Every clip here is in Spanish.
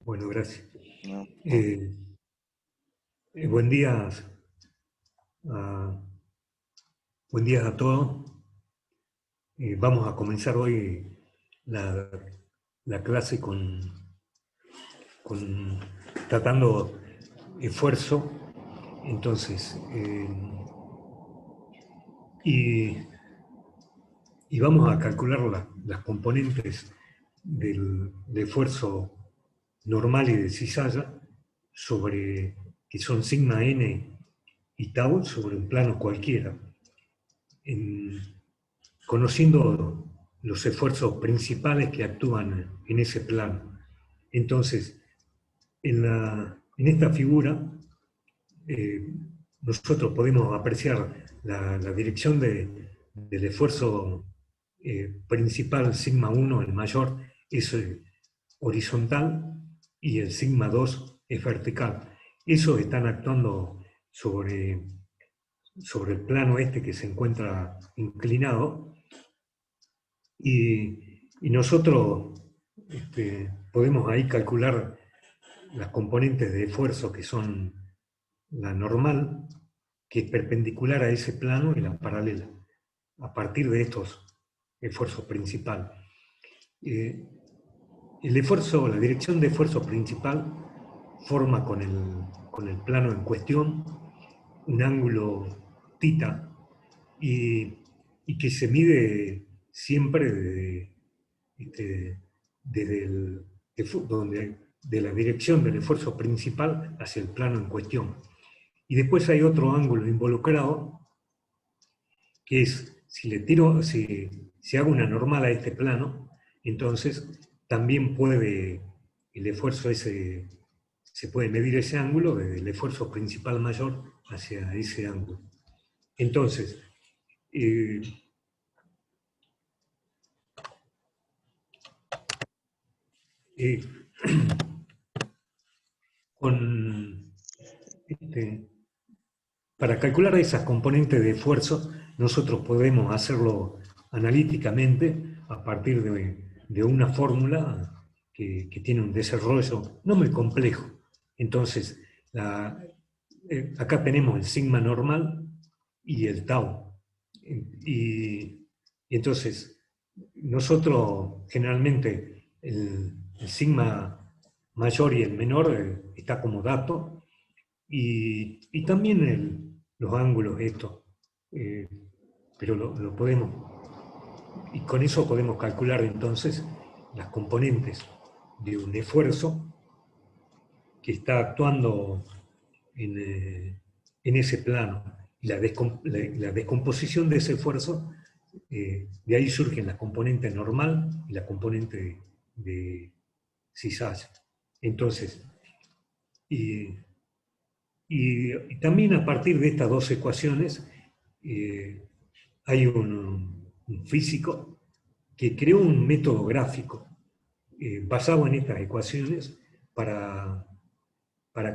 Bueno, gracias. No. Buen día a, buen día a todos. Vamos a comenzar hoy la, la clase con tratando esfuerzo. Entonces, y, y vamos a calcular las componentes del esfuerzo normal y de cizalla sobre, que son sigma n y tau sobre un plano cualquiera, conociendo los esfuerzos principales que actúan en ese plano. Entonces, en esta figura, nosotros podemos apreciar la dirección del esfuerzo principal, sigma 1, el mayor, es horizontal y el sigma 2 es vertical. Esos están actuando sobre el plano este que se encuentra inclinado y nosotros podemos ahí calcular las componentes de esfuerzo que son la normal, que es perpendicular a ese plano, y la paralela, a partir de estos esfuerzos principales. El esfuerzo, la dirección de esfuerzo principal forma con el plano en cuestión un ángulo θ y que se mide siempre de la dirección del esfuerzo principal hacia el plano en cuestión. Y después hay otro ángulo involucrado, que es, si hago una normal a este plano, entonces también el esfuerzo ese, se puede medir ese ángulo desde el esfuerzo principal mayor hacia ese ángulo. Entonces, con, para calcular esas componentes de esfuerzo, nosotros podemos hacerlo analíticamente a partir de una fórmula que tiene un desarrollo no muy complejo. Entonces, acá tenemos el sigma normal y el tau. Y entonces, nosotros generalmente el sigma mayor y el menor está como dato, y también los ángulos estos, pero lo podemos, y con eso podemos calcular entonces las componentes de un esfuerzo que está actuando en ese plano. La descomposición de ese esfuerzo, de ahí surgen la componente normal y la componente de cizalla. Entonces, y también a partir de estas dos ecuaciones hay un físico que creó un método gráfico basado en estas ecuaciones para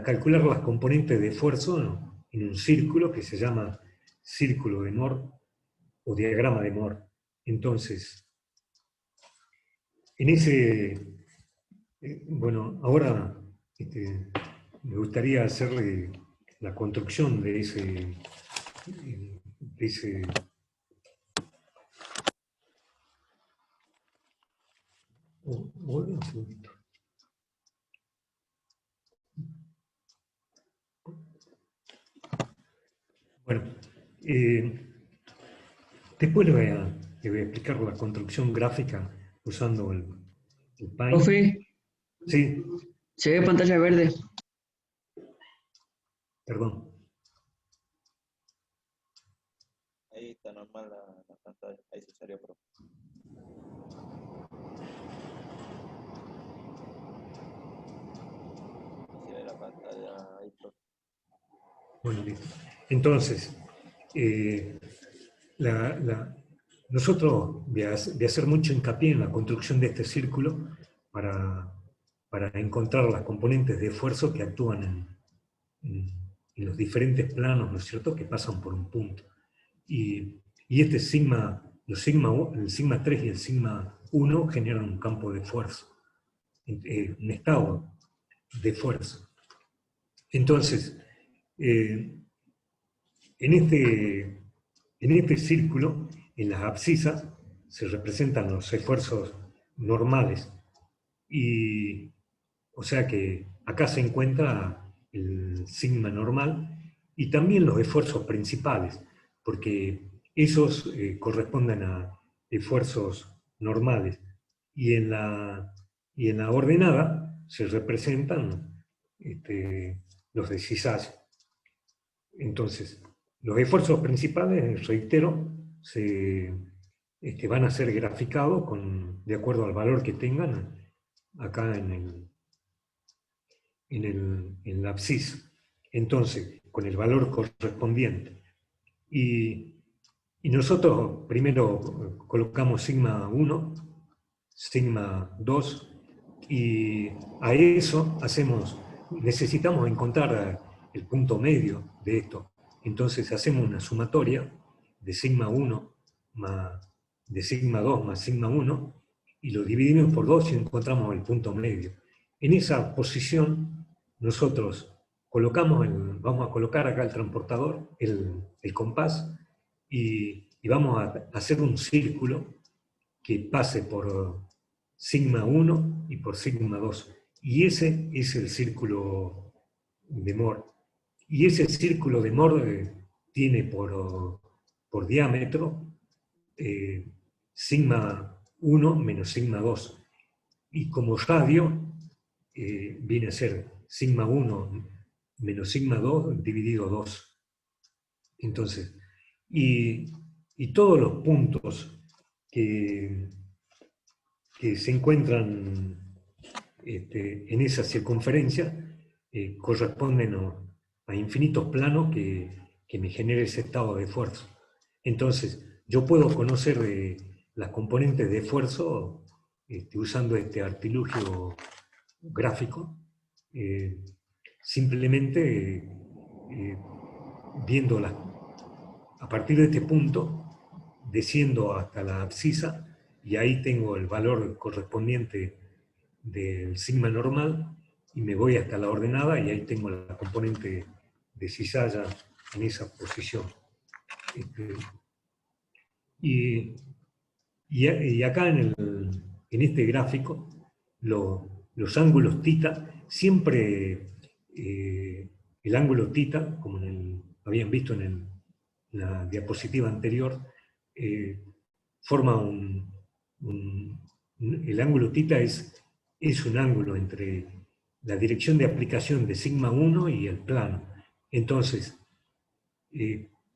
calcular las componentes de esfuerzo en un círculo que se llama círculo de Moore o diagrama de Moore. Entonces, en ese, bueno, ahora me gustaría hacerle la construcción de ese un segundito. Bueno, después le voy a explicar la construcción gráfica usando el Paint. Profe, Sí, se ve pantalla verde. perdón. Ahí está normal la pantalla. Ahí se salió, profe. Se ve la pantalla ahí, profe. Bueno, listo. Entonces, nosotros voy a hacer mucho hincapié en la construcción de este círculo para encontrar las componentes de esfuerzo que actúan en los diferentes planos, ¿no es cierto?, que pasan por un punto. Y este sigma, el sigma 3 y el sigma 1 generan un campo de esfuerzo, un estado de fuerza. Entonces, en este círculo, en las abscisas, se representan los esfuerzos normales. Y, o sea que acá se encuentra el sigma normal y también los esfuerzos principales, porque esos corresponden a esfuerzos normales. Y en la ordenada se representan los de Cisalla. Entonces, los esfuerzos principales, reitero, van a ser graficados de acuerdo al valor que tengan acá en la abscisa. Entonces, con el valor correspondiente. Y nosotros primero colocamos sigma 1, sigma 2, y a eso necesitamos encontrar el punto medio de esto. Entonces hacemos una sumatoria de sigma 1 de sigma 2 más sigma 1 y lo dividimos por 2 y encontramos el punto medio. En esa posición nosotros vamos a colocar acá el transportador, el compás, y vamos a hacer un círculo que pase por sigma 1 y por sigma 2. Y ese es el círculo de Moore. Y ese círculo de Moore tiene por diámetro sigma 1 menos sigma 2. Y como radio viene a ser sigma 1 menos sigma 2 dividido 2. Entonces, y todos los puntos que se encuentran en esa circunferencia corresponden a infinitos planos que me genere ese estado de esfuerzo. Entonces, yo puedo conocer las componentes de esfuerzo usando este artilugio gráfico, simplemente viéndolas a partir de este punto, desciendo hasta la abscisa, y ahí tengo el valor correspondiente del sigma normal, y me voy hasta la ordenada, y ahí tengo la componente de cizalla en esa posición. Y acá en este gráfico, los ángulos θ, siempre el ángulo θ, como habían visto en la diapositiva anterior, forma el ángulo θ es un ángulo entre la dirección de aplicación de sigma 1 y el plano. Entonces,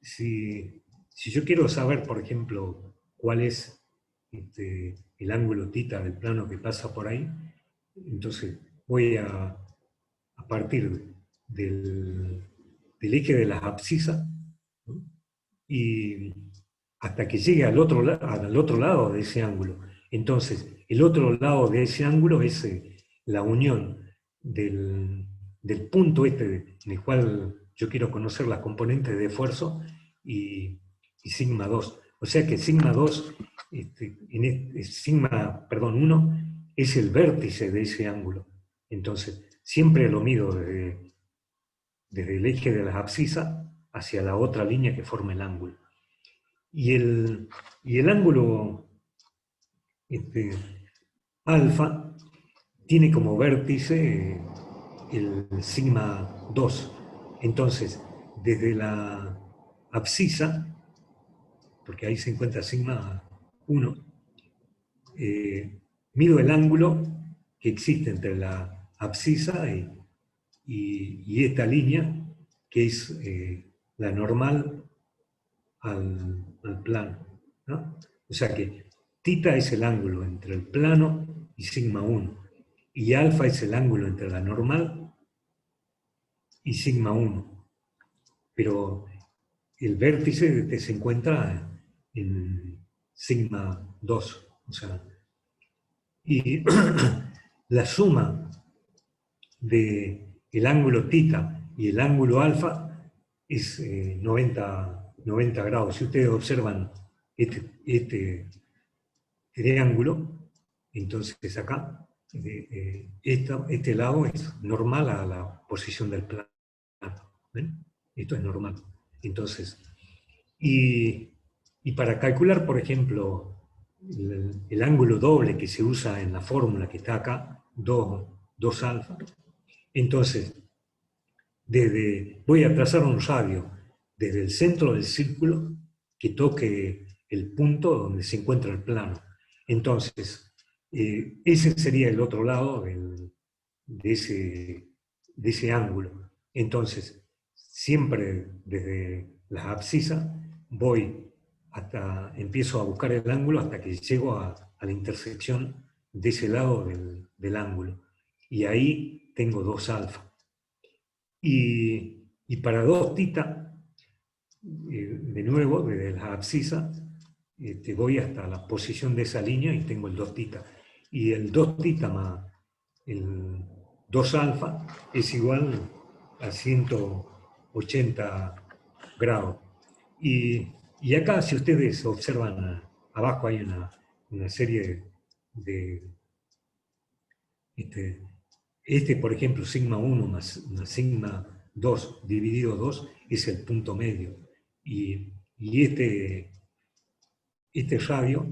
si yo quiero saber, por ejemplo, cuál es el ángulo θ del plano que pasa por ahí, entonces voy a partir del eje de las abscisas, ¿no? Y hasta que llegue al otro lado de ese ángulo. Entonces, el otro lado de ese ángulo es la unión del punto en el cual yo quiero conocer las componentes de esfuerzo y sigma 2. O sea que sigma 2, sigma 1, es el vértice de ese ángulo. Entonces, siempre lo mido desde el eje de las abscisas hacia la otra línea que forma el ángulo. Y el ángulo alfa tiene como vértice el sigma 2. Entonces, desde la abscisa, porque ahí se encuentra sigma 1, mido el ángulo que existe entre la abscisa y esta línea, que es la normal al plano, ¿no? O sea que θ es el ángulo entre el plano y sigma 1, y alfa es el ángulo entre la normal y sigma 1. Pero el vértice se encuentra en sigma 2. O sea, y la suma del ángulo θ y el ángulo alfa es 90 grados. Si ustedes observan este triángulo, entonces acá, este lado es normal a la posición del plano. ¿Ven? Esto es normal. Entonces, y para calcular, por ejemplo, el ángulo doble que se usa en la fórmula que está acá, 2 alfa, entonces, voy a trazar un radio desde el centro del círculo que toque el punto donde se encuentra el plano. Entonces, ese sería el otro lado de ese ángulo. Entonces, siempre desde las abscisas empiezo a buscar el ángulo hasta que llego a la intersección de ese lado del ángulo. Y ahí tengo 2 alfa. Y para 2 tita, de nuevo, desde las abscisas, voy hasta la posición de esa línea y tengo el 2 tita. Y el 2 tita más el 2 alfa es igual a 180 grados. Y acá, si ustedes observan, abajo hay una serie de por ejemplo, sigma 1 más sigma 2 dividido 2 es el punto medio. Y este radio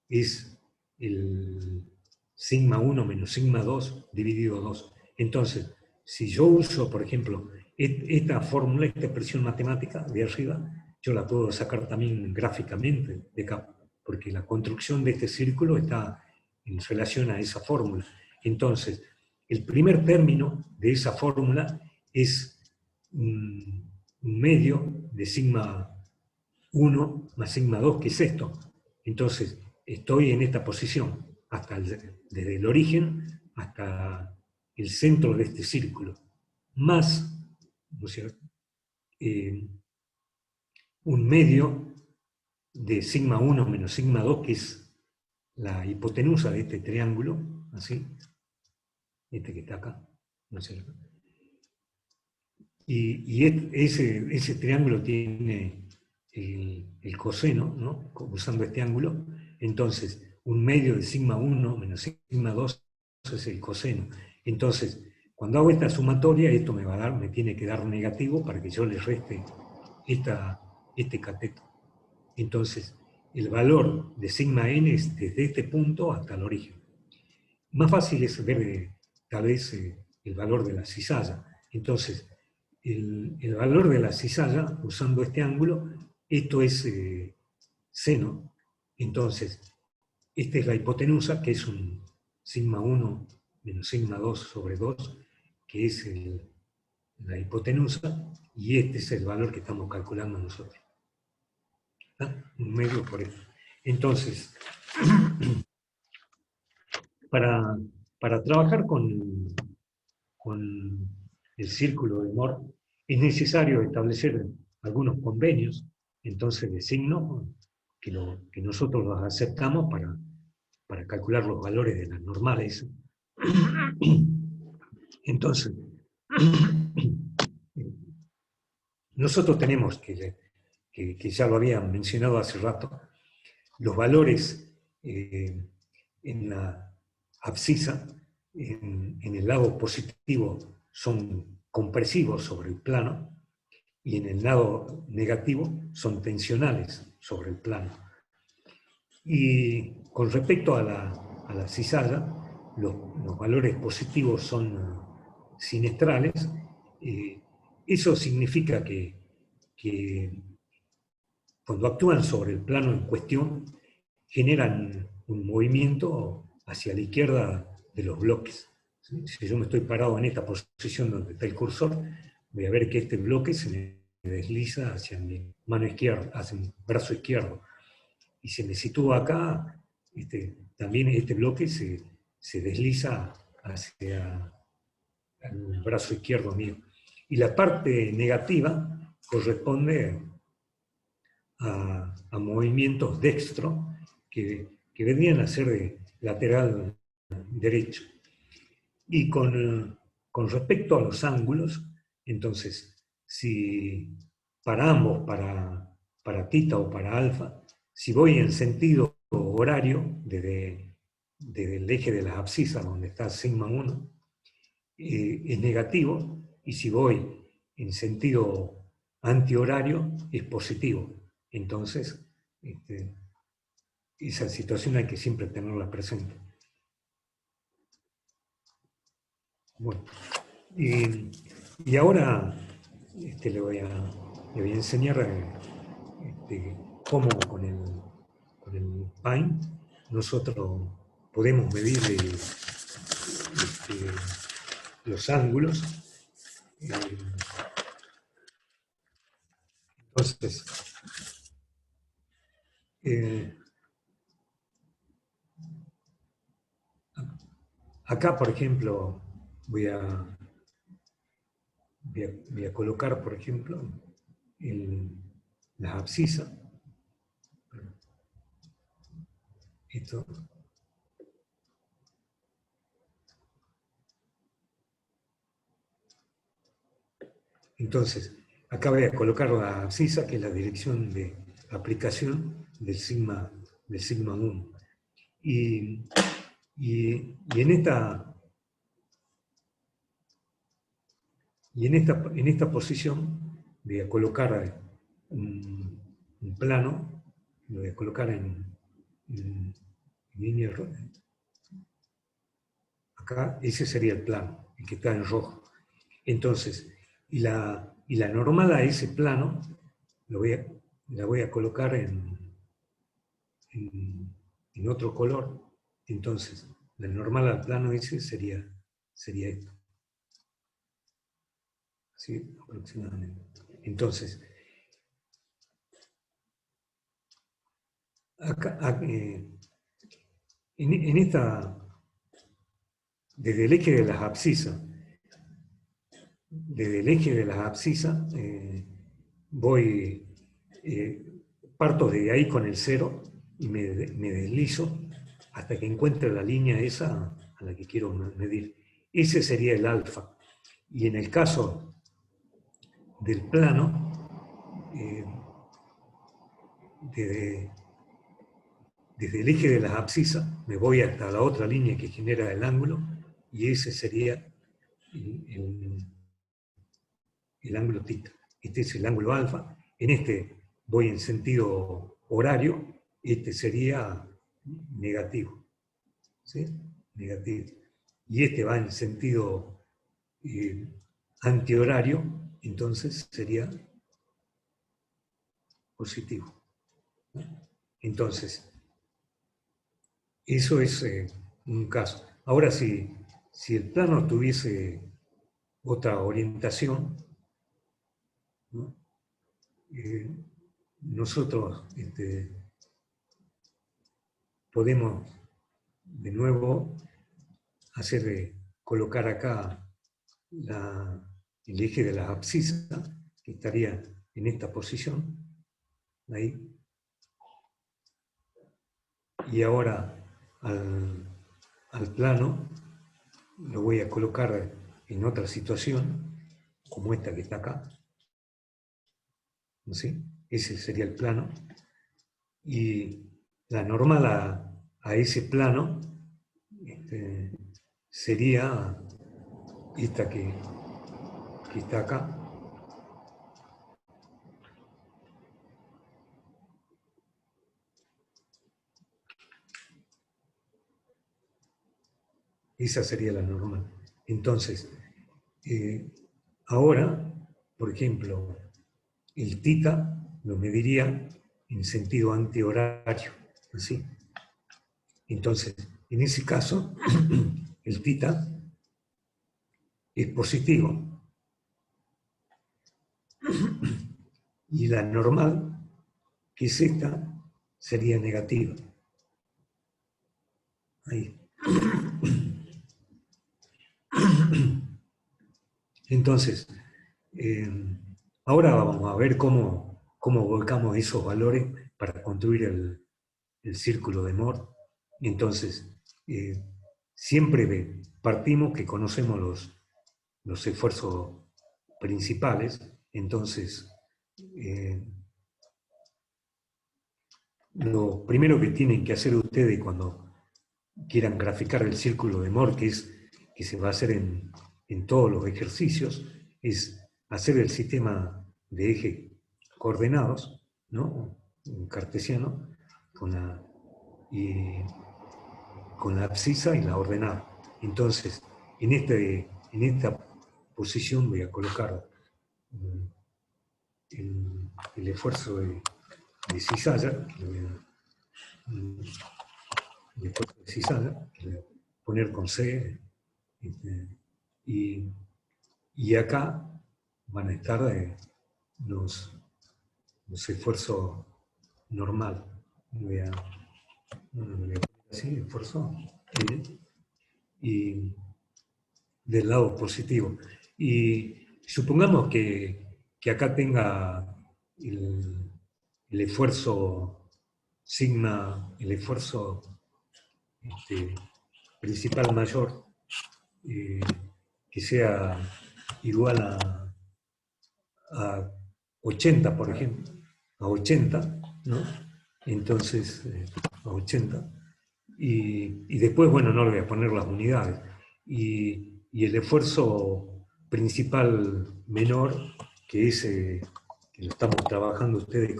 es el sigma 1 menos sigma 2 dividido 2. Entonces, si yo uso, por ejemplo, esta fórmula, esta expresión matemática de arriba, yo la puedo sacar también gráficamente de acá, porque la construcción de este círculo está en relación a esa fórmula. Entonces, el primer término de esa fórmula es un medio de sigma 1 más sigma 2, que es esto. Entonces, estoy en esta posición, desde el origen hasta el centro de este círculo, más, ¿no es cierto?, un medio de sigma 1 menos sigma 2, que es la hipotenusa de este triángulo, así, este que está acá, ¿no es cierto? Y ese triángulo tiene el coseno, ¿no?, usando este ángulo. Entonces, un medio de sigma 1 menos sigma 2 es el coseno. Entonces, cuando hago esta sumatoria, esto me tiene que dar negativo para que yo le reste este cateto. Entonces, el valor de sigma n es desde este punto hasta el origen. Más fácil es ver, tal vez, el valor de la cizalla. Entonces, el valor de la cizalla, usando este ángulo, esto es seno. Entonces, esta es la hipotenusa, que es un sigma 1 menos sigma 2 sobre 2, que es la hipotenusa, y este es el valor que estamos calculando nosotros. ¿Ah? Un medio por eso. Entonces, para trabajar con el círculo de Moore, es necesario establecer algunos convenios, entonces, de signo, que nosotros los aceptamos para calcular los valores de las normales. Entonces, nosotros tenemos, que ya lo habían mencionado hace rato, los valores en la abscisa, en el lado positivo, son compresivos sobre el plano, y en el lado negativo son tensionales sobre el plano. Y con respecto a la cizalla, los valores positivos son sinestrales. Eso significa que cuando actúan sobre el plano en cuestión, generan un movimiento hacia la izquierda de los bloques. ¿Sí? Si yo me estoy parado en esta posición donde está el cursor, voy a ver que este bloque se me desliza hacia mi mano izquierda, hacia mi brazo izquierdo. Y si me sitúo acá, también este bloque se desliza hacia el brazo izquierdo mío. Y la parte negativa corresponde a movimientos dextro que vendrían a ser de lateral derecho. Y con respecto a los ángulos, entonces, si para ambos, para tita o para alfa, si voy en sentido horario, desde desde el eje de las abscisas, donde está sigma 1, es negativo, y si voy en sentido antihorario, es positivo. Entonces, esa situación hay que siempre tenerla presente. Bueno, y ahora le voy a enseñar cómo con el Pine nosotros podemos medir los ángulos. Entonces, acá, por ejemplo, voy a colocar, por ejemplo, las abscisas. Esto. Entonces, acá voy a colocar la abscisa, que es la dirección de aplicación del sigma 1. Y en esta posición voy a colocar un plano, lo voy a colocar en línea roja. Acá ese sería el plano, el que está en rojo. Entonces, y la normal a ese plano la voy a colocar en otro color. Entonces, la normal al plano ese sería esto. ¿Sí? Aproximadamente. Entonces, acá, en esta, desde el eje de las abscisas, parto de ahí con el 0 y me deslizo hasta que encuentre la línea esa a la que quiero medir. Ese sería el alfa. Y en el caso del plano, desde el eje de las abscisas me voy hasta la otra línea que genera el ángulo, y ese sería el ángulo θ. Este es el ángulo alfa. En este voy en sentido horario, este sería negativo. ¿Sí? Negativo. Y este va en sentido antihorario, entonces sería positivo. Entonces, eso es un caso. Ahora, si el plano tuviese otra orientación, ¿no? Nosotros podemos de nuevo colocar acá el eje de las abscisas, que estaría en esta posición, ahí. Y ahora al plano lo voy a colocar en otra situación, como esta que está acá. ¿Sí? Ese sería el plano. Y la normal a ese plano sería esta que está acá. Esa sería la normal. Entonces, ahora, por ejemplo, el θ lo mediría en sentido antihorario, ¿así? Entonces, en ese caso, el θ es positivo. Y la normal, que es esta, sería negativa. Ahí. Entonces, ahora vamos a ver cómo volcamos esos valores para construir el círculo de Moore. Entonces, siempre partimos que conocemos los esfuerzos principales. Entonces, lo primero que tienen que hacer ustedes cuando quieran graficar el círculo de Moore, que se va a hacer en todos los ejercicios, es hacer el sistema de eje coordenados, ¿no? En cartesiano, con la abscisa y la ordenada. Entonces, en esta posición voy a colocar el esfuerzo de cizalla, el esfuerzo de cizalla, que le voy a poner con C, y acá van a estar los esfuerzos normal. Voy a poner así, esfuerzo, y del lado positivo. Y supongamos que acá tenga el esfuerzo sigma, el esfuerzo principal mayor, que sea igual a 80, por ejemplo, a 80, ¿no? Entonces, a 80. Y después, bueno, no le voy a poner las unidades. Y el esfuerzo principal menor, que es que lo estamos trabajando ustedes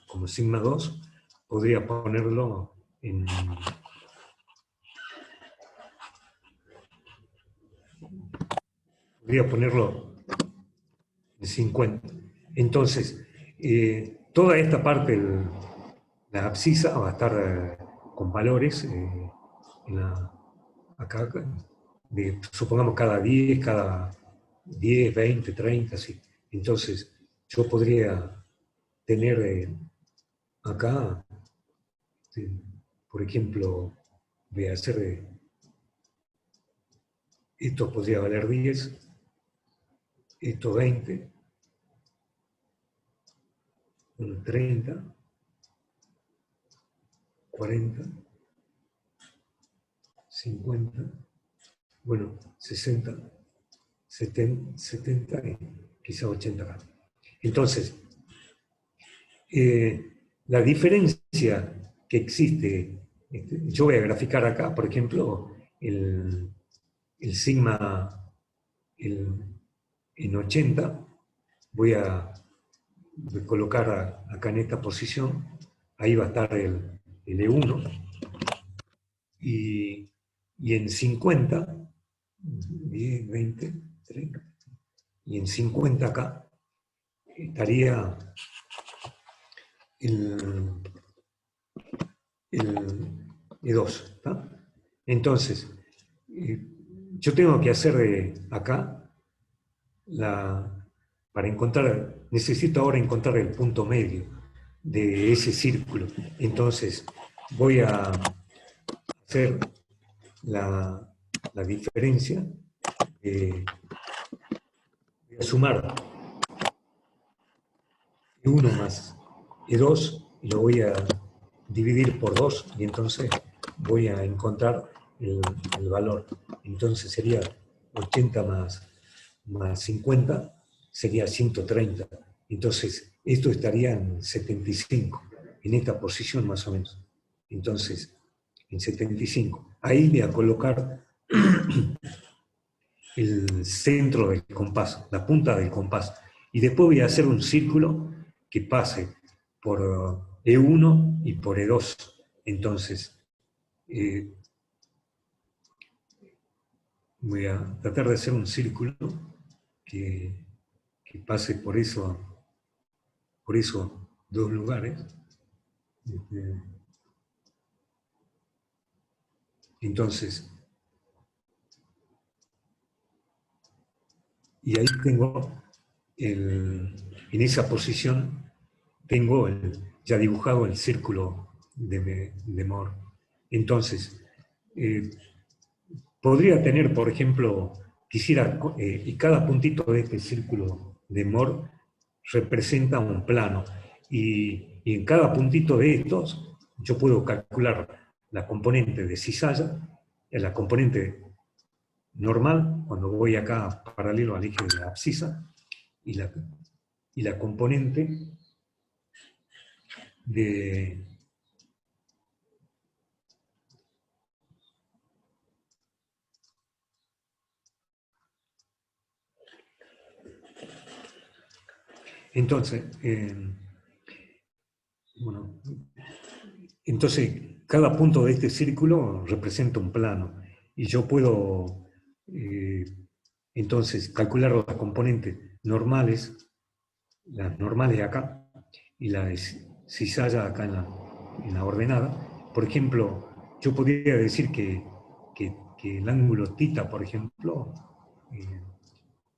como sigma 2, podría ponerlo en... Podría ponerlo en 50. Entonces, toda esta parte, la abscisa, va a estar con valores acá, supongamos cada 10, 20, 30, así. Entonces, yo podría tener acá, por ejemplo, voy a hacer, esto podría valer 10, esto 20, 30, 40, 50, bueno, 60, 70 y quizá 80 acá. Entonces, la diferencia que existe, yo voy a graficar acá, por ejemplo, el sigma en 80, voy a colocar acá en esta posición, ahí va a estar el E1, y en 50, 10, 20, 30, y en 50 acá estaría el E2. ¿Tá? Entonces, yo tengo que hacer acá, para encontrar, necesito ahora encontrar el punto medio de ese círculo. Entonces, voy a hacer la diferencia, voy a sumar E1 más E2 y lo voy a dividir por 2 y entonces voy a encontrar el valor. Entonces sería 80 más 50 sería 130. Entonces esto estaría en 75, en esta posición más o menos. Entonces, en 75. Ahí voy a colocar el centro del compás, la punta del compás. Y después voy a hacer un círculo que pase por E1 y por E2. Entonces, voy a tratar de hacer un círculo que pase por esos dos lugares. Entonces, y ahí tengo, en esa posición, tengo ya dibujado el círculo de Moore. Entonces, podría tener, por ejemplo, y cada puntito de este círculo de Moore representa un plano. Y en cada puntito de estos, yo puedo calcular la componente de cizalla, la componente normal, cuando voy acá paralelo al eje de la abscisa, y la componente de Entonces, bueno, entonces, cada punto de este círculo representa un plano y yo puedo entonces calcular las componentes normales, las normales acá y la cizalla acá en la ordenada. Por ejemplo, yo podría decir que el ángulo θ, por ejemplo,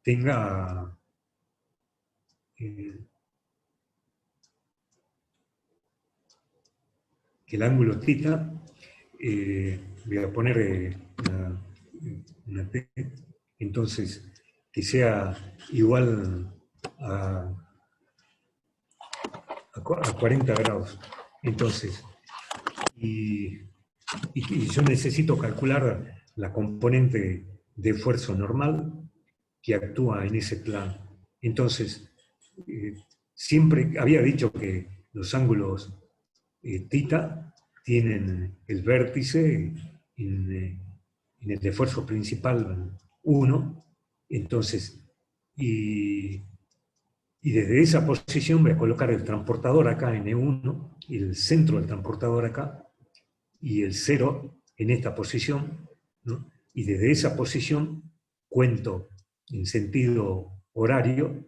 tenga que el ángulo θ, voy a poner una T, entonces que sea igual a 40 grados. Entonces, y yo necesito calcular la componente de esfuerzo normal que actúa en ese plano. Entonces, siempre había dicho que los ángulos θ tienen el vértice en el esfuerzo principal 1, entonces, y desde esa posición voy a colocar el transportador acá en E1, y el centro del transportador acá, y el 0 en esta posición, ¿no? Y desde esa posición cuento en sentido horario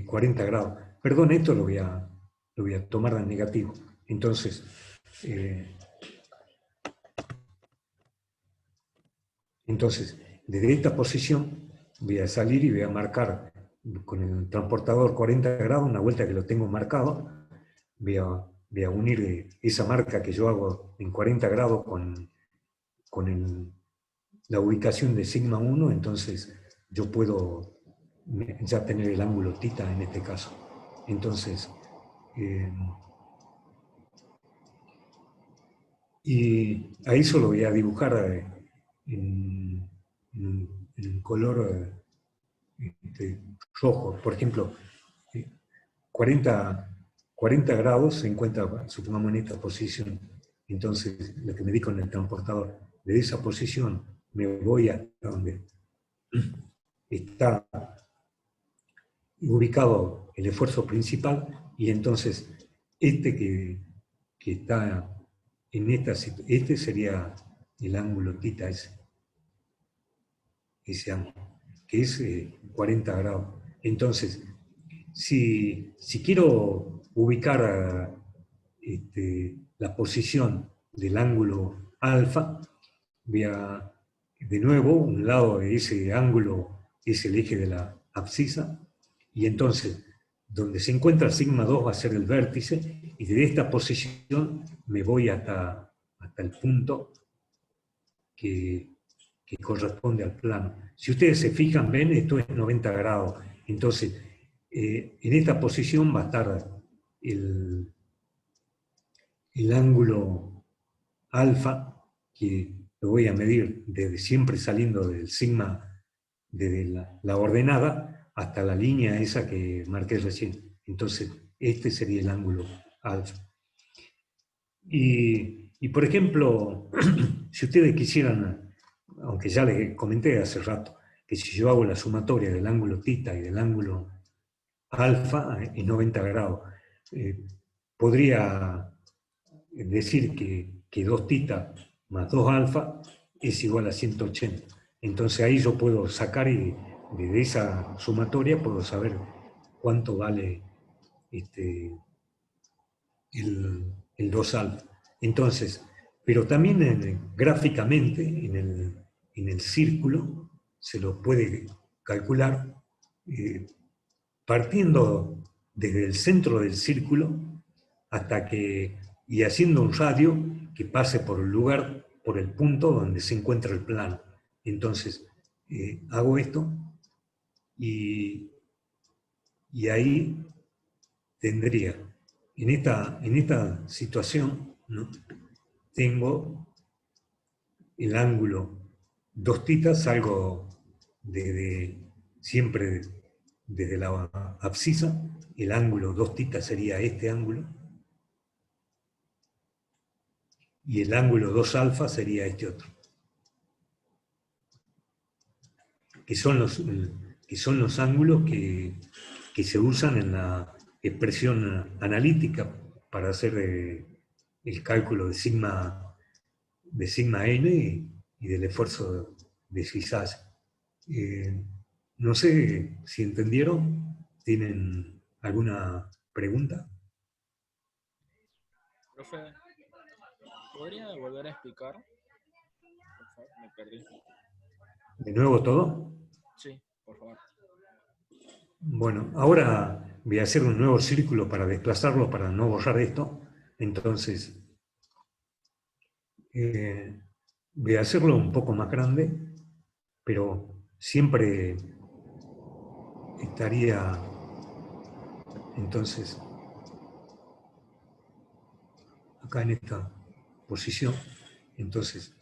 40 grados. Perdón, esto lo voy a tomar de negativo. Entonces, desde esta posición voy a salir y voy a marcar con el transportador 40 grados, una vuelta que lo tengo marcado, voy a unir esa marca que yo hago en 40 grados con la ubicación de sigma 1, entonces yo puedo ya tener el ángulo θ en este caso. Entonces, y a eso lo voy a dibujar en color rojo. Por ejemplo, 40 grados se encuentra, supongamos, en esta posición. Entonces, lo que me di con el transportador, de esa posición me voy hasta donde está ubicado el esfuerzo principal, y entonces este que está en esta situación, este sería el ángulo θ, ese ángulo, que es 40 grados. Entonces, si quiero ubicar la posición del ángulo alfa, voy a, de nuevo, un lado de ese ángulo es el eje de la abscisa, y entonces, donde se encuentra sigma 2 va a ser el vértice, y de esta posición me voy hasta el punto que corresponde al plano. Si ustedes se fijan, ven, esto es 90 grados. Entonces, en esta posición va a estar el ángulo alfa, que lo voy a medir desde siempre saliendo del sigma, desde la ordenada, hasta la línea esa que marqué recién. Entonces, este sería el ángulo alfa. Y por ejemplo, si ustedes quisieran, aunque ya les comenté hace rato, que si yo hago la sumatoria del ángulo θ y del ángulo alfa en 90 grados, podría decir que 2θ más 2 alfa es igual a 180. Entonces ahí yo puedo sacar, y desde esa sumatoria puedo saber cuánto vale el 2 alfa. Entonces, pero también gráficamente en el círculo se lo puede calcular partiendo desde el centro del círculo y haciendo un radio que pase por el lugar, por el punto donde se encuentra el plano. Entonces, hago esto y ahí tendría, en esta situación, ¿no?, tengo el ángulo 2θ, salgo siempre desde la abscisa, el ángulo 2θ sería este ángulo, y el ángulo 2 alfa sería este otro, que son los ángulos que que se usan en la expresión analítica para hacer el cálculo de sigma n y del esfuerzo de Cisage. No sé si entendieron. ¿Tienen alguna pregunta? Profe, ¿podría volver a explicar? Por favor, me perdí. ¿De nuevo todo? Sí, por favor. Bueno, ahora voy a hacer un nuevo círculo para desplazarlo, para no borrar esto. Entonces, voy a hacerlo un poco más grande, pero siempre estaría, entonces, acá en esta posición. Entonces,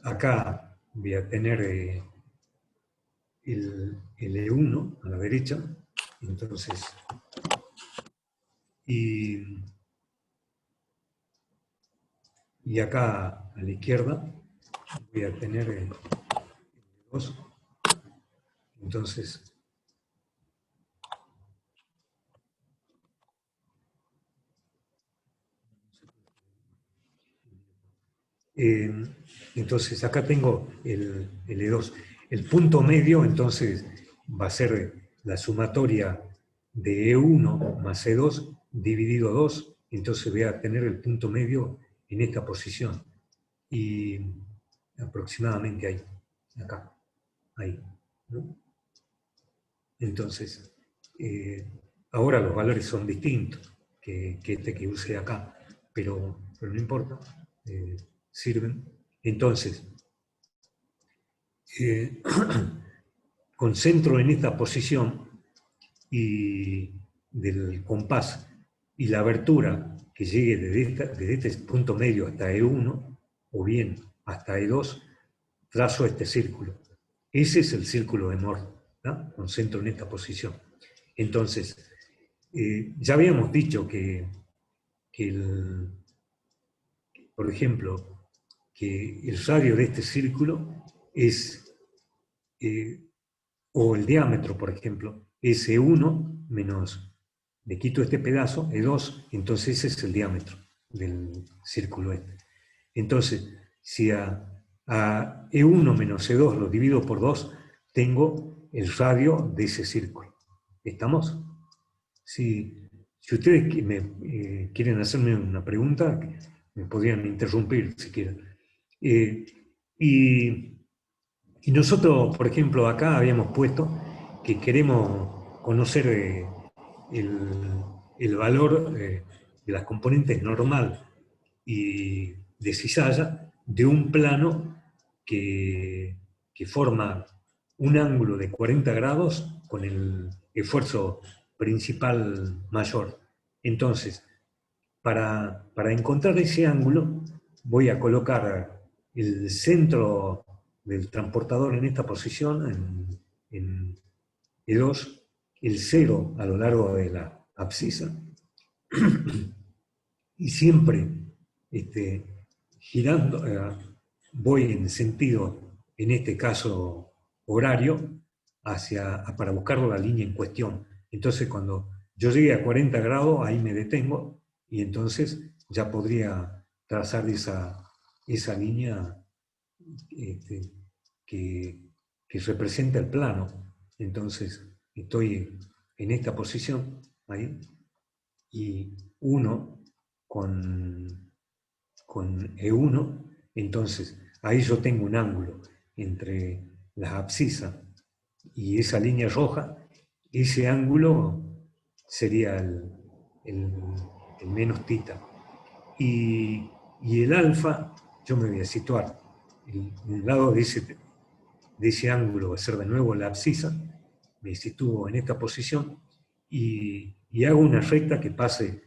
acá voy a tener el E1 a la derecha, entonces, y acá a la izquierda voy a tener el 2, entonces, entonces acá tengo el E2. El punto medio, entonces, va a ser la sumatoria de E1 más E2 dividido 2, entonces voy a tener el punto medio en esta posición. Y aproximadamente ahí, acá, ahí, ¿no? Entonces, ahora los valores son distintos que este que usé acá, pero no importa, sirven. Entonces, concentro en esta posición y del compás y la abertura que llegue desde este punto medio hasta E1, o bien hasta E2, trazo este círculo. Ese es el círculo de Mohr, ¿no? Concentro en esta posición. Entonces, ya habíamos dicho que por ejemplo, que el radio de este círculo es, o el diámetro, por ejemplo, es E1 menos, le quito este pedazo, E2, entonces ese es el diámetro del círculo este. Entonces, si a E1 menos E2 lo divido por 2, tengo el radio de ese círculo. ¿Estamos? Si ustedes quieren hacerme una pregunta, me podrían interrumpir si quieren. Y nosotros, por ejemplo, acá habíamos puesto que queremos conocer el valor de las componentes normal y de cizalla de un plano que forma un ángulo de 40 grados con el esfuerzo principal mayor. Entonces, para encontrar ese ángulo, voy a colocar el centro del transportador en esta posición, en E2, el 0 a lo largo de la abscisa, y siempre girando, voy en sentido, en este caso horario, para buscar la línea en cuestión. Entonces, cuando yo llegue a 40 grados, ahí me detengo, y entonces ya podría trazar esa línea que representa el plano. Entonces, estoy en esta posición, ahí, y 1 con E1, entonces ahí yo tengo un ángulo entre las abscisas y esa línea roja. Ese ángulo sería el menos tita. Y el alfa, yo me voy a situar. Un lado de ese ángulo va a ser de nuevo la abscisa. Me sitúo en esta posición y hago una recta que pase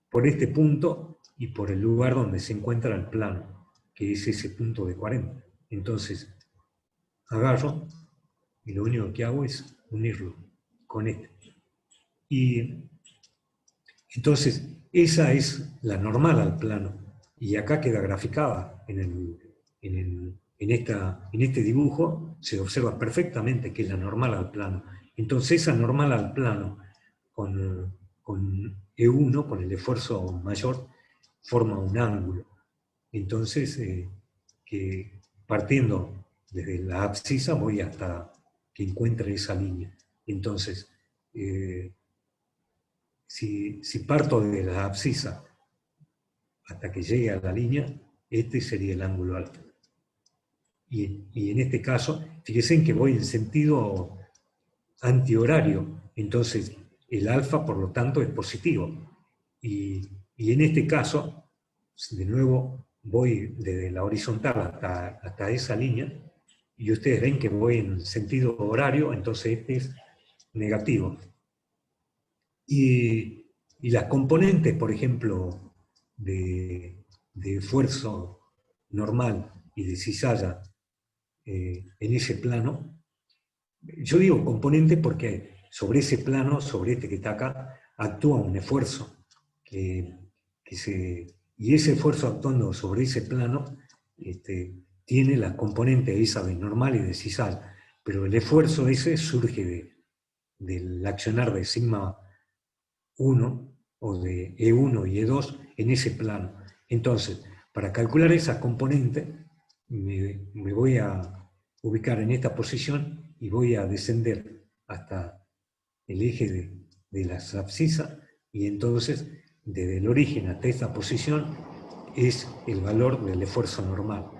por este punto y por el lugar donde se encuentra el plano, que es ese punto de 40. Entonces, agarro y lo único que hago es unirlo con este. Y entonces, esa es la normal al plano. Y acá queda graficada en este dibujo, se observa perfectamente que es la normal al plano. Entonces esa normal al plano con E1, con el esfuerzo mayor, forma un ángulo. Entonces, que partiendo desde la abscisa voy hasta que encuentre esa línea. Entonces, si parto de la abscisa hasta que llegue a la línea, este sería el ángulo alfa. Y en este caso, fíjense en que voy en sentido antihorario, entonces el alfa, por lo tanto, es positivo. Y en este caso, de nuevo, voy desde la horizontal hasta esa línea, y ustedes ven que voy en sentido horario, entonces este es negativo. Y las componentes, por ejemplo, de esfuerzo normal y de cizalla en ese plano, yo digo componente porque sobre ese plano, sobre este que está acá, actúa un esfuerzo. Y ese esfuerzo actuando sobre ese plano tiene las componentes esa de normal y de cizalla. Pero el esfuerzo ese surge del accionar de sigma 1 o de E1 y E2 en ese plano. Entonces, para calcular esa componente, me voy a ubicar en esta posición y voy a descender hasta el eje de la abscisa, y entonces desde el origen hasta esta posición es el valor del esfuerzo normal.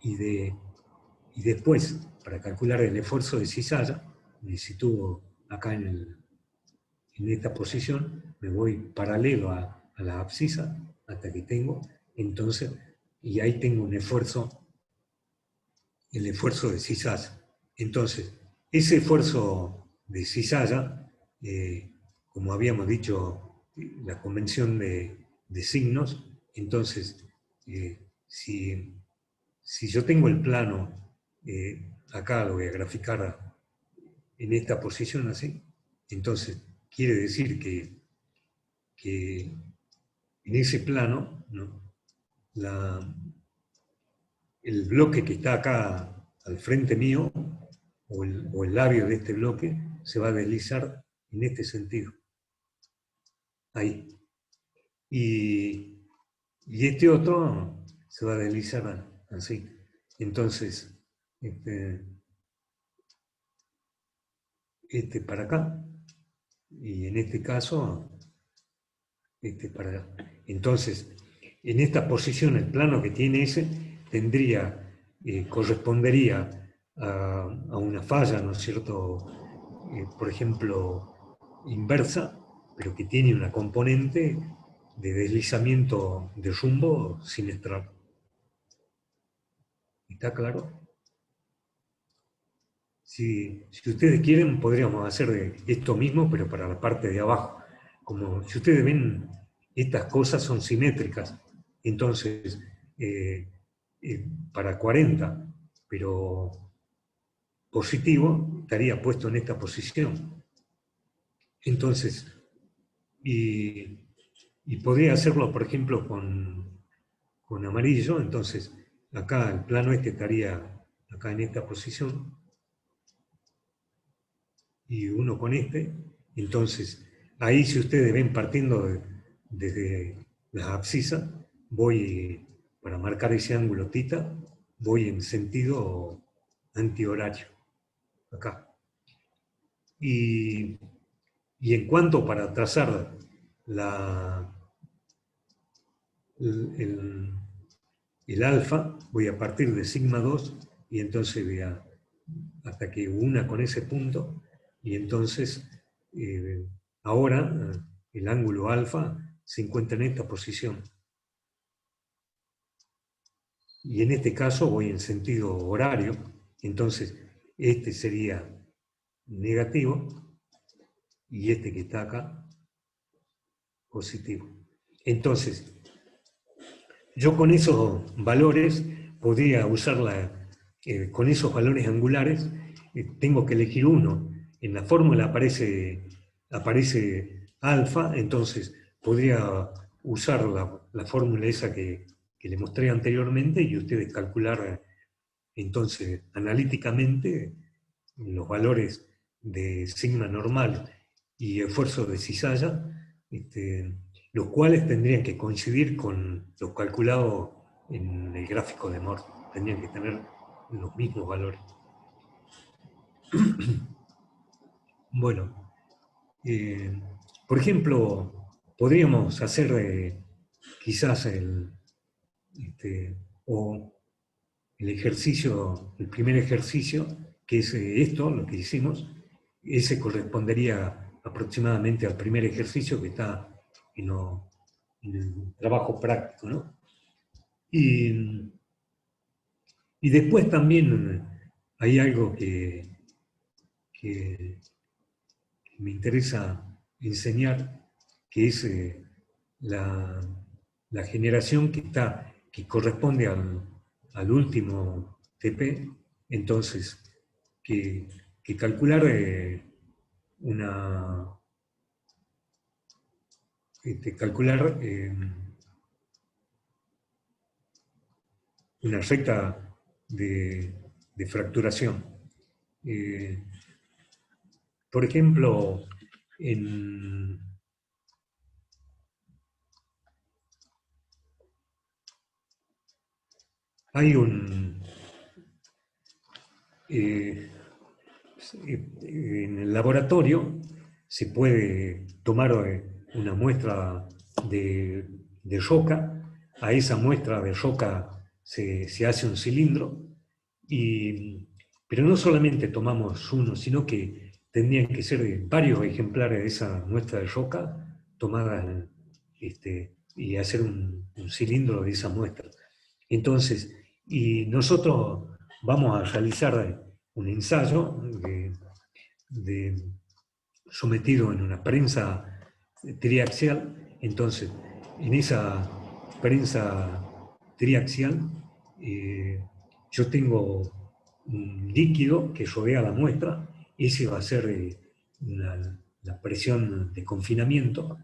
Y después, para calcular el esfuerzo de cizalla, me sitúo acá en esta posición, me voy paralelo a la abscisa hasta que tengo, entonces, y ahí tengo un esfuerzo, el esfuerzo de cizalla. Entonces, ese esfuerzo de cizalla, como habíamos dicho, la convención de signos, entonces, si yo tengo el plano, acá lo voy a graficar en esta posición así, entonces quiere decir que en ese plano, ¿no?, el bloque que está acá al frente mío, o el labio de este bloque, se va a deslizar en este sentido. Ahí. Y este otro se va a deslizar así. Entonces, este para acá, y en este caso, este para allá. Entonces, en esta posición, el plano que tiene ese correspondería a una falla, ¿no es cierto?, por ejemplo, inversa, pero que tiene una componente de deslizamiento de rumbo sinestral. ¿Está claro? Si ustedes quieren, podríamos hacer esto mismo, pero para la parte de abajo. Como si ustedes ven, estas cosas son simétricas. Entonces, para 40, pero positivo, estaría puesto en esta posición. Entonces, y podría hacerlo, por ejemplo, con amarillo. Entonces, acá el plano estaría acá en esta posición, y uno con este. Entonces, ahí, si ustedes ven, partiendo desde la abscisa, voy, para marcar ese ángulo θ, voy en sentido antihorario, acá. Y en cuanto para trazar el alfa, voy a partir de sigma 2, y entonces voy hasta que una con ese punto, y entonces ahora el ángulo alfa se encuentra en esta posición. Y en este caso voy en sentido horario, entonces este sería negativo, y este que está acá, positivo. Entonces, yo con esos valores podría usar con esos valores angulares, tengo que elegir uno. En la fórmula aparece alfa, entonces podría usar la fórmula esa que le mostré anteriormente, y ustedes calcular entonces analíticamente los valores de sigma normal y esfuerzo de cizalla, los cuales tendrían que coincidir con los calculados en el gráfico de Moore. Tendrían que tener los mismos valores. Bueno, por ejemplo, podríamos hacer quizás o el ejercicio, el primer ejercicio, que es esto, lo que hicimos, ese correspondería aproximadamente al primer ejercicio que está en el trabajo práctico, ¿no? Y después también hay algo que me interesa enseñar, que es la generación que corresponde al último TP. Entonces, que calcular una recta de fracturación. Por ejemplo, hay en el laboratorio se puede tomar una muestra de roca. A esa muestra de roca se hace un cilindro, pero no solamente tomamos uno, sino que tendrían que ser varios ejemplares de esa muestra de roca tomadas y hacer un cilindro de esa muestra. Entonces, y nosotros vamos a realizar un ensayo sometido en una prensa triaxial. Entonces, en esa prensa triaxial yo tengo un líquido que rodea la muestra. Ese va a ser la presión de confinamiento,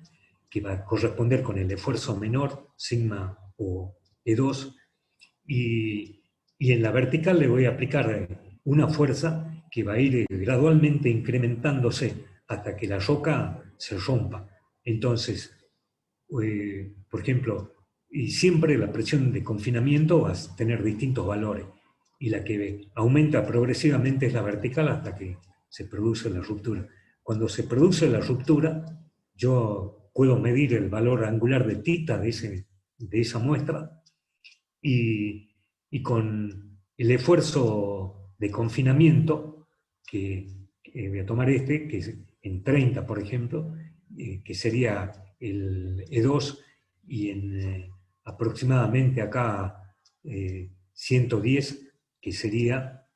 que va a corresponder con el esfuerzo menor, sigma o E2, y en la vertical le voy a aplicar una fuerza que va a ir gradualmente incrementándose hasta que la roca se rompa. Entonces, por ejemplo, y siempre la presión de confinamiento va a tener distintos valores, y la que aumenta progresivamente es la vertical hasta que se produce la ruptura. Cuando se produce la ruptura, yo puedo medir el valor angular de θ de esa muestra, y con el esfuerzo de confinamiento, que voy a tomar que es en 30, por ejemplo, que sería el E2, y en aproximadamente acá 110, que sería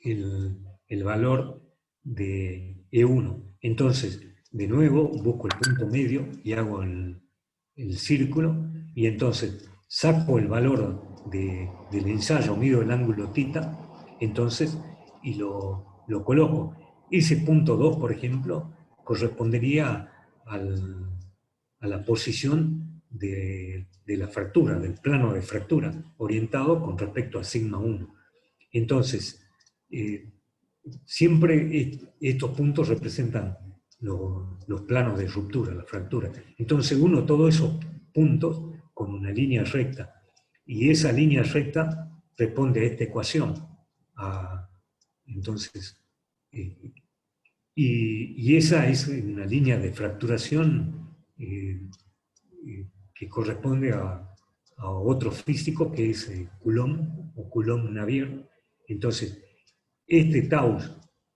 el valor de E1. Entonces, de nuevo, busco el punto medio y hago el círculo, y entonces saco el valor del ensayo, mido el ángulo θ, entonces, y lo coloco. Ese punto 2, por ejemplo, correspondería a la posición de la fractura, del plano de fractura, orientado con respecto a sigma 1. Entonces, siempre estos puntos representan los planos de ruptura, la fractura. Entonces uno todos esos puntos con una línea recta, y esa línea recta responde a esta ecuación. Entonces, y esa es una línea de fracturación que corresponde a otro físico, que es Coulomb o Coulomb-Navier. Entonces, este tau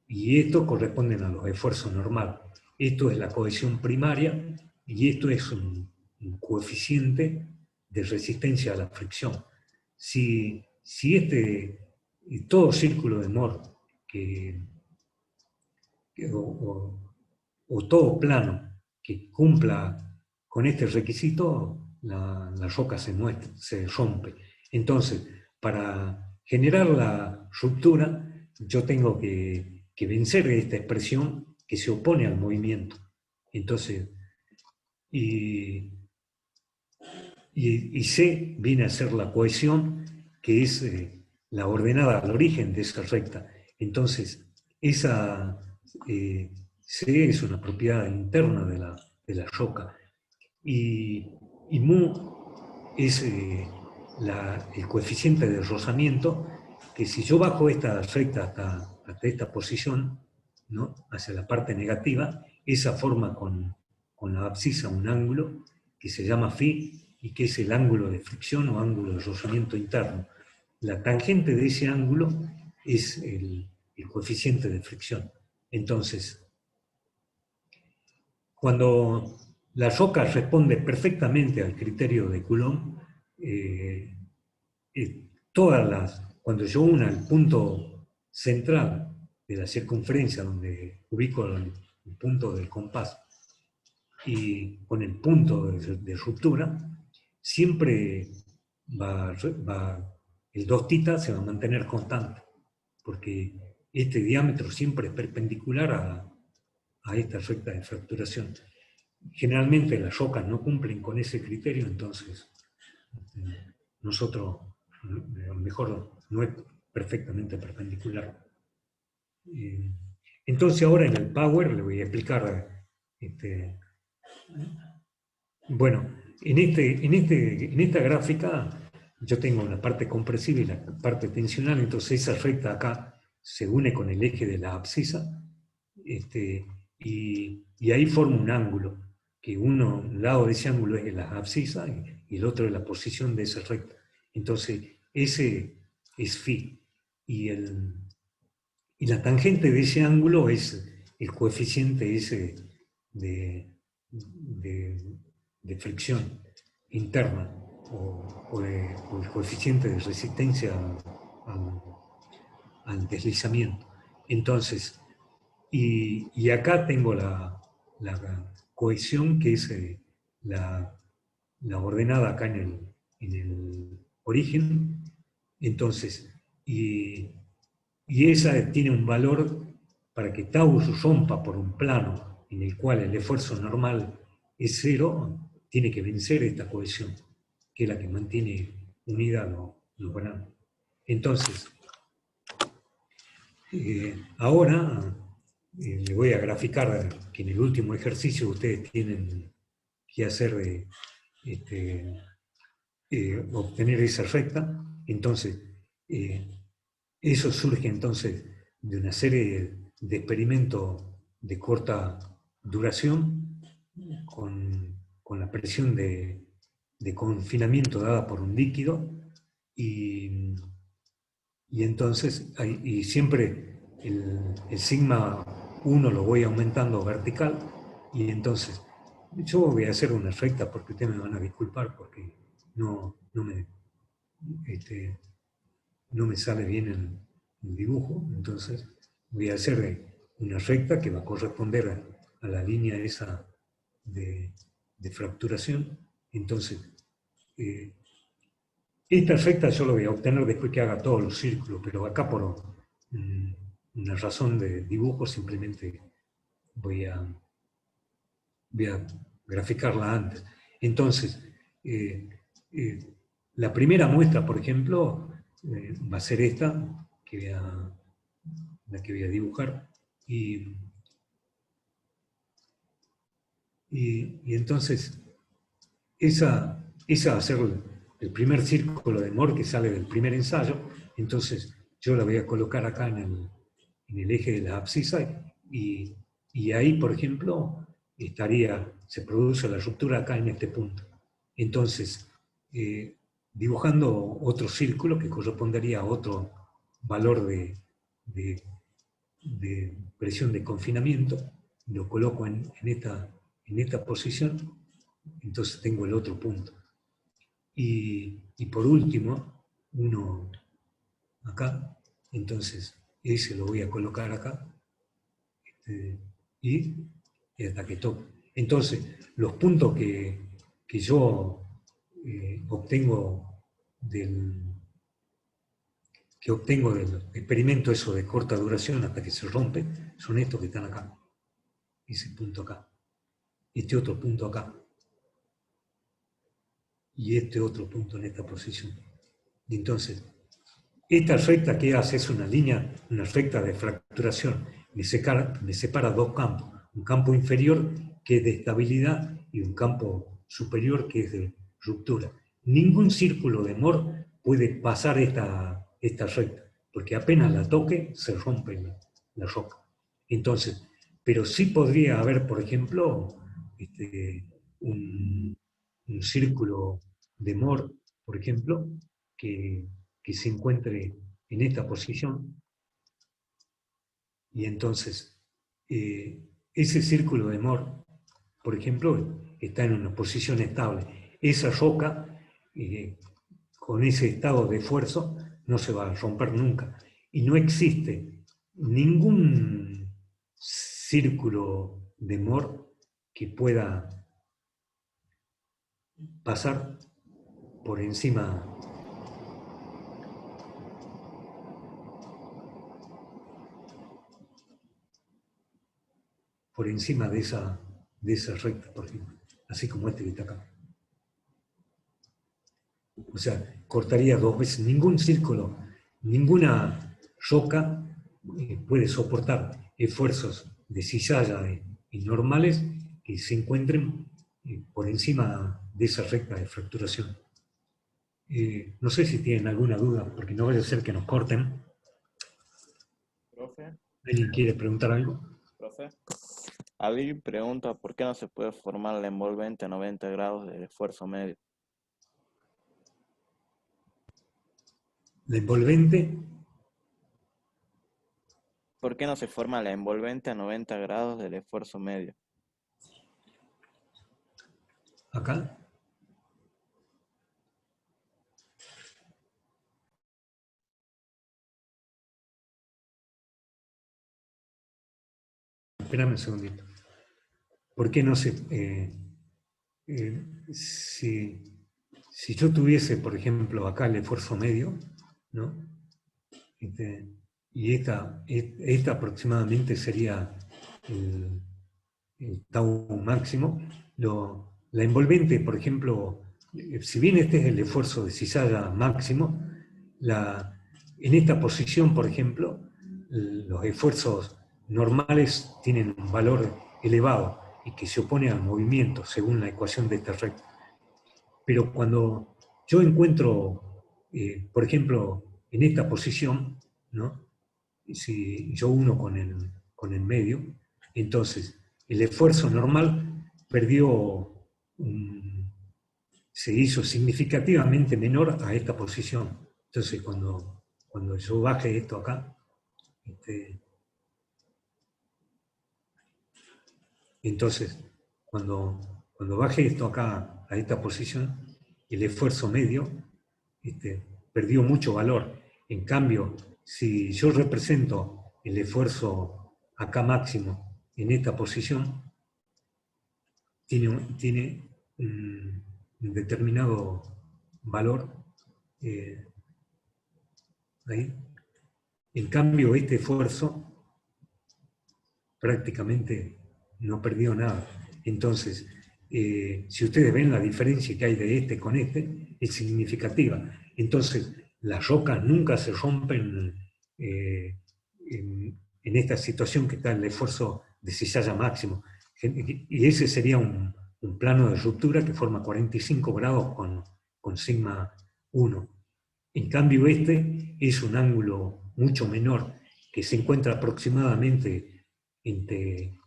y esto corresponden a los esfuerzos normales. Esto es la cohesión primaria, y esto es un coeficiente de resistencia a la fricción. Si todo círculo de Moore o todo plano que cumpla con este requisito, la roca se rompe. Entonces, para generar la ruptura, yo tengo que vencer esta expresión que se opone al movimiento. Entonces, y C viene a ser la cohesión, que es la ordenada al origen de esa recta. Entonces, esa C es una propiedad interna de la roca. Y mu es el coeficiente de rozamiento, que si yo bajo esta recta hasta esta posición, ¿no?, hacia la parte negativa, esa forma con la abscisa un ángulo que se llama φ y que es el ángulo de fricción o ángulo de rozamiento interno. La tangente de ese ángulo es el coeficiente de fricción. Entonces, cuando la roca responde perfectamente al criterio de Coulomb, cuando yo una el punto central de la circunferencia donde ubico el punto del compás y con el punto de ruptura, siempre el 2θ se va a mantener constante, porque este diámetro siempre es perpendicular a esta recta de fracturación. Generalmente las rocas no cumplen con ese criterio, entonces nosotros a lo mejor no es perfectamente perpendicular. Entonces ahora en el Power le voy a explicar, bueno, en esta gráfica yo tengo la parte compresiva y la parte tensional, entonces esa recta acá se une con el eje de la abscisa, y ahí forma un ángulo, que un lado de ese ángulo es la abscisa y el otro es la posición de esa recta. Entonces, ese es φ. Y la tangente de ese ángulo es el coeficiente ese de fricción interna o el coeficiente de resistencia al deslizamiento. Entonces, y acá tengo la cohesión, que es la ordenada acá en el origen. Entonces, y esa tiene un valor para que tau rompa por un plano en el cual el esfuerzo normal es 0, tiene que vencer esta cohesión, que es la que mantiene unida los granos. Entonces, ahora le voy a graficar que en el último ejercicio ustedes tienen que hacer obtener esa recta. Entonces, eso surge entonces de una serie de experimentos de corta duración con la presión de confinamiento dada por un líquido, y entonces y siempre el sigma 1 lo voy aumentando vertical, y entonces yo voy a hacer una recta porque ustedes me van a disculpar porque no me sale bien el dibujo. Entonces voy a hacer una recta que va a corresponder a la línea esa de fracturación. Entonces, esta recta yo lo voy a obtener después que haga todos los círculos, pero acá por una razón de dibujo simplemente voy a graficarla antes. Entonces, la primera muestra, por ejemplo, va a ser esta, la que voy a dibujar, y entonces esa va a ser el primer círculo de Mohr que sale del primer ensayo. Entonces yo la voy a colocar acá en el eje de la abscisa, y ahí, por ejemplo, se produce la ruptura acá en este punto. Entonces, dibujando otro círculo que correspondería a otro valor de presión de confinamiento, lo coloco en esta posición, entonces tengo el otro punto. Y por último, uno acá, entonces ese lo voy a colocar acá, y hasta que toque. Entonces, los puntos que yo obtengo del experimento eso de corta duración hasta que se rompe, son estos que están acá. Ese punto acá. Este otro punto acá. Y este otro punto en esta posición. Y entonces, esta recta que hace es una línea, una recta de fracturación me separa dos campos. Un campo inferior que es de estabilidad y un campo superior que es de ruptura. Ningún círculo de Moore puede pasar esta recta, porque apenas la toque se rompe la roca. Entonces, pero sí podría haber, por ejemplo, un círculo de Moore, por ejemplo, que se encuentre en esta posición, y entonces ese círculo de Moore, por ejemplo, está en una posición estable. Esa roca, con ese estado de esfuerzo, no se va a romper nunca. Y no existe ningún círculo de Moore que pueda pasar por encima de esa recta, por ejemplo, así como este que está acá. O sea, cortaría dos veces. Ningún círculo, ninguna roca puede soportar esfuerzos de cizalla y normales que se encuentren por encima de esa recta de fracturación. No sé si tienen alguna duda, porque no vaya a ser que nos corten. Profe, ¿Alguien quiere preguntar algo? profe. Alguien pregunta por qué no se puede formar la envolvente a 90 grados del esfuerzo medio. La envolvente, ¿Por qué no se forma la envolvente a 90 grados del esfuerzo medio? acá. Espérame un segundito. ¿Por qué no se... si yo tuviese, por ejemplo, acá el esfuerzo medio, ¿no? Y esta aproximadamente sería el tau máximo. La envolvente, por ejemplo, si bien este es el esfuerzo de cizalla máximo, en esta posición, por ejemplo, los esfuerzos normales tienen un valor elevado y que se opone al movimiento según la ecuación de esta recta. Pero cuando yo encuentro, por ejemplo, en esta posición, ¿no? Si yo uno con el medio, entonces el esfuerzo normal se hizo significativamente menor a esta posición. Entonces cuando yo baje esto acá, entonces cuando baje esto acá a esta posición, el esfuerzo medio perdió mucho valor. En cambio, si yo represento el esfuerzo acá máximo en esta posición, tiene un determinado valor ahí. En cambio, este esfuerzo prácticamente no perdió nada. Entonces, si ustedes ven la diferencia que hay de este con este, es significativa. Entonces, las rocas nunca se rompen en esta situación que está el esfuerzo de cizalla máximo. Y ese sería un plano de ruptura que forma 45 grados con sigma 1. En cambio, este es un ángulo mucho menor, que se encuentra aproximadamente entre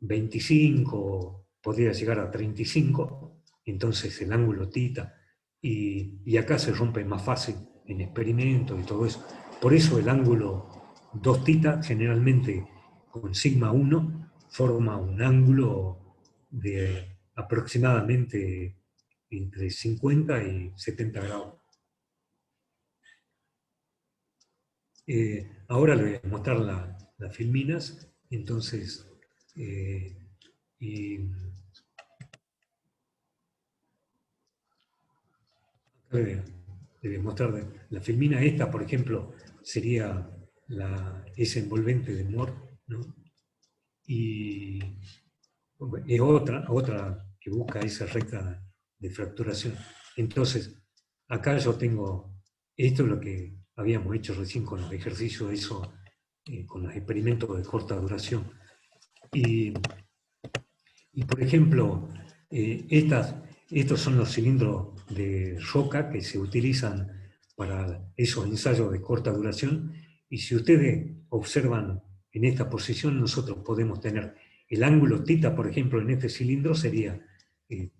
25, podría llegar a 35, entonces el ángulo tita, y acá se rompe más fácil en experimentos y todo eso. Por eso el ángulo 2 tita, generalmente con sigma 1, forma un ángulo de aproximadamente entre 50 y 70 grados. Ahora les voy a mostrar las filminas, entonces, y acá les voy a mostrar la filmina. Esta, por ejemplo, sería esa envolvente de Moore, ¿no? Y es otra que busca esa recta de fracturación. Entonces, acá yo tengo, esto es lo que habíamos hecho recién con los ejercicios, eso con los experimentos de corta duración. Y por ejemplo, estos son los cilindros de roca que se utilizan para esos ensayos de corta duración. Y si ustedes observan en esta posición, nosotros podemos tener el ángulo θ, por ejemplo, en este cilindro sería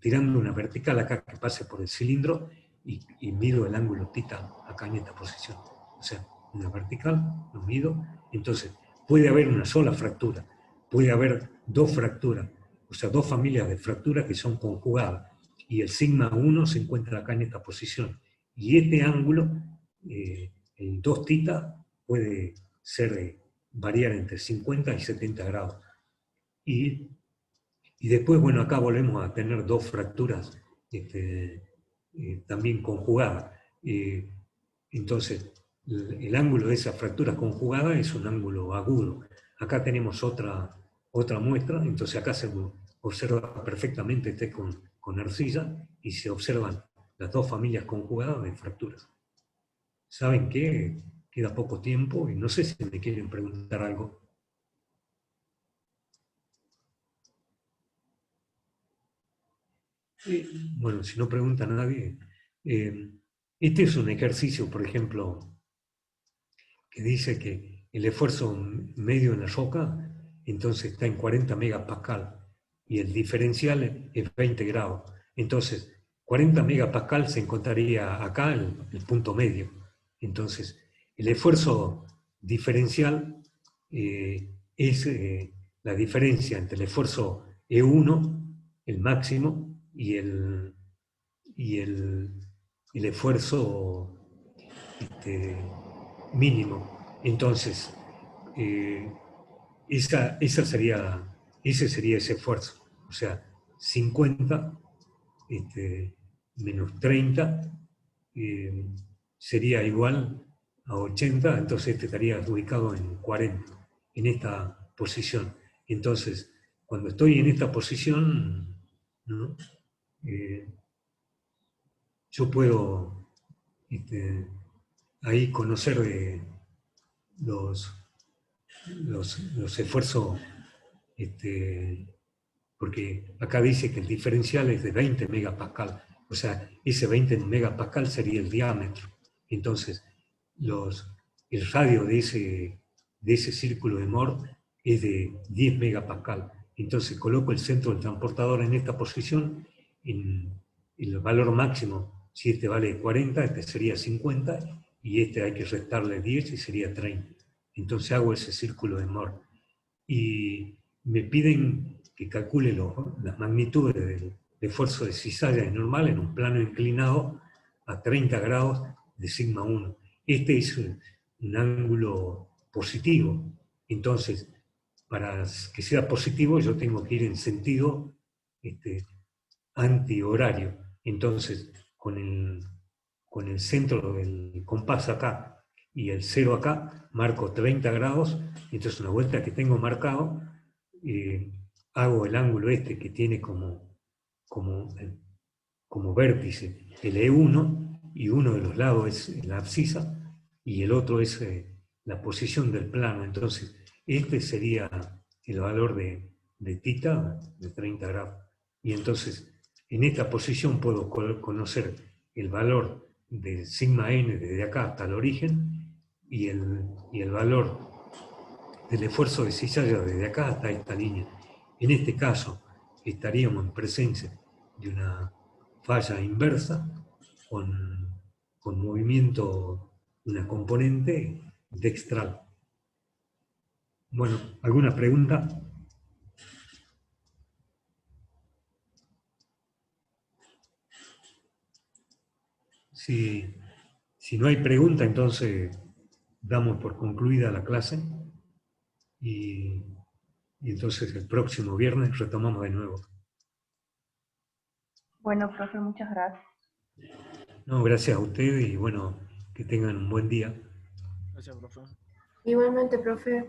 tirando una vertical acá que pase por el cilindro y mido el ángulo θ acá en esta posición. O sea, una vertical, lo mido. Entonces, puede haber una sola fractura, puede haber dos fracturas, o sea, dos familias de fracturas que son conjugadas. Y el sigma 1 se encuentra acá en esta posición. Y este ángulo, el 2θ, puede ser, variar entre 50 y 70 grados. Y después, bueno, acá volvemos a tener dos fracturas también conjugadas. Entonces, el ángulo de esas fracturas conjugadas es un ángulo agudo. Acá tenemos otra muestra, entonces acá se observa perfectamente con arcilla y se observan las dos familias conjugadas de fracturas. ¿Saben qué? Queda poco tiempo y no sé si me quieren preguntar algo. Bueno, si no pregunta nadie, este es un ejercicio, por ejemplo, que dice que el esfuerzo medio en la roca, entonces está en 40 megapascal, y el diferencial es 20 grados. Entonces, 40 megapascal se encontraría acá el punto medio. Entonces, el esfuerzo diferencial es la diferencia entre el esfuerzo E1, el máximo, y el esfuerzo mínimo. Entonces, ese sería ese esfuerzo. O sea, 50 menos 30 sería igual a 80, entonces este estaría ubicado en 40, en esta posición. Entonces, cuando estoy en esta posición, ¿no? Yo puedo ahí conocer de los esfuerzos, porque acá dice que el diferencial es de 20 megapascal, o sea, ese 20 megapascal sería el diámetro. Entonces, el radio de ese círculo de Mohr es de 10 megapascal. Entonces, coloco el centro del transportador en esta posición, en el valor máximo, si este vale 40, este sería 50, y este hay que restarle 10 y sería 30. Entonces hago ese círculo de Mohr. Y me piden que calcule las magnitudes del esfuerzo de cizalla normal en un plano inclinado a 30 grados de sigma 1. Este es un ángulo positivo. Entonces, para que sea positivo, yo tengo que ir en sentido antihorario. Entonces, con el centro del compás acá y el 0 acá, marco 30 grados, y entonces una vuelta que tengo marcado, hago el ángulo este que tiene como vértice el E1, y uno de los lados es la abscisa, y el otro es la posición del plano. Entonces, este sería el valor de θ de 30 grados. Y entonces, en esta posición puedo conocer el valor de sigma n desde acá hasta el origen y el valor del esfuerzo de cizalla desde acá hasta esta línea. En este caso, estaríamos en presencia de una falla inversa con movimiento, una componente dextral. Bueno, ¿alguna pregunta? Si no hay pregunta, entonces damos por concluida la clase y entonces el próximo viernes retomamos de nuevo. Bueno, profe, muchas gracias. No, gracias a ustedes y bueno, que tengan un buen día. Gracias, profe. Igualmente, profe.